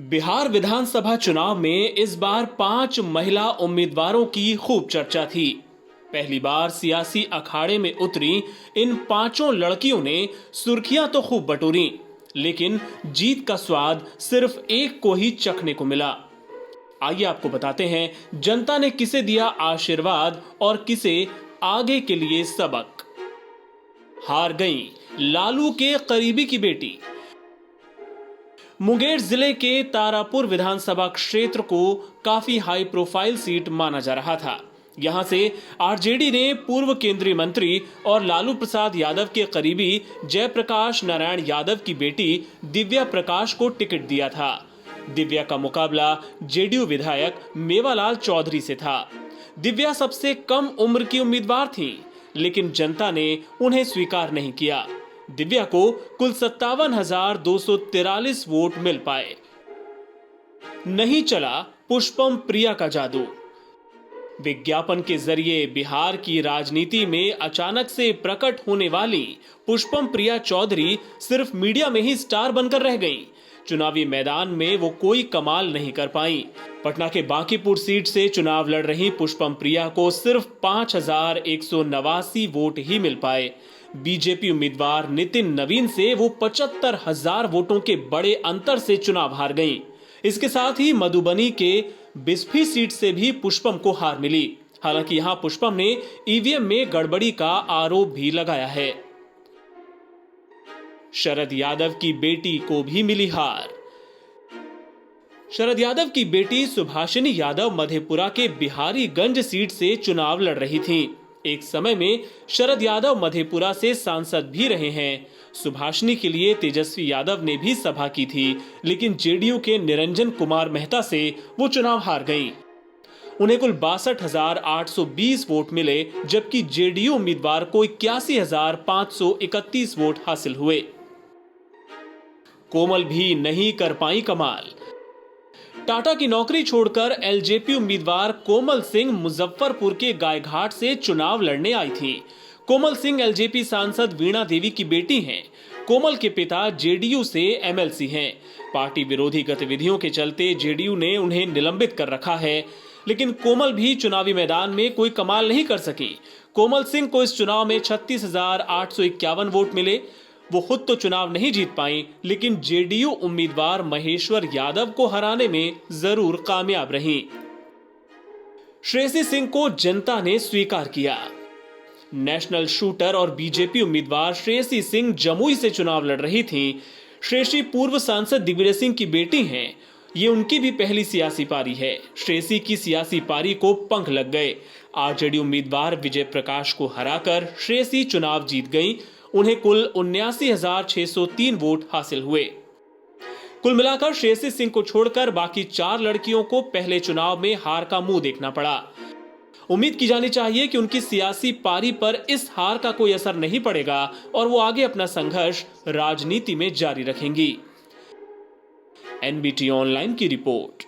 बिहार विधानसभा चुनाव में इस बार 5 महिला उम्मीदवारों की खूब चर्चा थी। पहली बार सियासी अखाड़े में उतरी इन पांचों लड़कियों ने सुर्खियां तो खूब बटोरी, लेकिन जीत का स्वाद सिर्फ एक को ही चखने को मिला। आइए आपको बताते हैं जनता ने किसे दिया आशीर्वाद और किसे आगे के लिए सबक। हार गई लालू के करीबी की बेटी। मुंगेर जिले के तारापुर विधानसभा क्षेत्र को काफी हाई प्रोफाइल सीट माना जा रहा था। यहां से आरजेडी ने पूर्व केंद्रीय मंत्री और लालू प्रसाद यादव के करीबी जयप्रकाश नारायण यादव की बेटी दिव्या प्रकाश को टिकट दिया था। दिव्या का मुकाबला जेडीयू विधायक मेवालाल चौधरी से था। दिव्या सबसे कम उम्र की उम्मीदवार थी, लेकिन जनता ने उन्हें स्वीकार नहीं किया। दिव्या को कुल 57,243 वोट मिल पाए। नहीं चला पुष्पम प्रिया का जादू। विज्ञापन के जरिए बिहार की राजनीति में अचानक से प्रकट होने वाली पुष्पम प्रिया चौधरी सिर्फ मीडिया में ही स्टार बनकर रह गईं। चुनावी मैदान में वो कोई कमाल नहीं कर पाई। पटना के बांकीपुर सीट से चुनाव लड़ रही पुष्पम प्रिया को सिर्फ 5,189 वोट ही मिल पाए। बीजेपी उम्मीदवार नितिन नवीन से वो 75,000 वोटों के बड़े अंतर से चुनाव हार गईं। इसके साथ ही मधुबनी के बिस्फी सीट से भी पुष्पम को हार मिली। हालांकि यहां पुष्पम ने ईवीएम में गड़बड़ी का आरोप भी लगाया है। शरद यादव की बेटी को भी मिली हार। शरद यादव की बेटी सुभाषिनी यादव मधेपुरा के बिहारीगंज सीट से चुनाव लड़ रही थीं। एक समय में शरद यादव मधेपुरा से सांसद भी रहे हैं। सुभाषिनी के लिए तेजस्वी यादव ने भी सभा की थी, लेकिन जेडीयू के निरंजन कुमार मेहता से वो चुनाव हार गईं। उन्हें कुल 62,820 वोट मिले, जबकि जेडीयू उम्मीदवार को 81,531 वोट हासिल हुए। कोमल भी नहीं कर पाई कमाल। टाटा की नौकरी छोड़कर एलजेपी उम्मीदवार कोमल सिंह मुजफ्फरपुर के गायघाट से चुनाव लड़ने आई थी। कोमल सिंह एलजेपी सांसद वीणा देवी की बेटी हैं। कोमल के पिता जेडीयू से एमएलसी हैं। पार्टी विरोधी गतिविधियों के चलते जेडीयू ने उन्हें निलंबित कर रखा है, लेकिन कोमल भी चुनावी मैदान में कोई कमाल नहीं कर सकी। कोमल सिंह को इस चुनाव में 36,851 वोट मिले। वो खुद तो चुनाव नहीं जीत पाई, लेकिन जेडीयू उम्मीदवार महेश्वर यादव को हराने में जरूर कामयाब रहीं। श्रेयसी सिंह को जनता ने स्वीकार किया। नेशनल शूटर और बीजेपी उम्मीदवार श्रेयसी सिंह जमुई से चुनाव लड़ रही थीं। श्रेयसी पूर्व सांसद दिग्विजय सिंह की बेटी हैं। ये उनकी भी पहली सियासी पारी है। श्रेयसी की सियासी पारी को पंख लग गए। आरजेडी उम्मीदवार विजय प्रकाश को हराकर श्रेयसी चुनाव जीत गईं। उन्हें कुल 79,603 वोट हासिल हुए। कुल मिलाकर श्रेयसी सिंह को छोड़कर बाकी 4 लड़कियों को पहले चुनाव में हार का मुंह देखना पड़ा। उम्मीद की जानी चाहिए कि उनकी सियासी पारी पर इस हार का कोई असर नहीं पड़ेगा और वो आगे अपना संघर्ष राजनीति में जारी रखेंगी। एनबीटी ऑनलाइन की रिपोर्ट।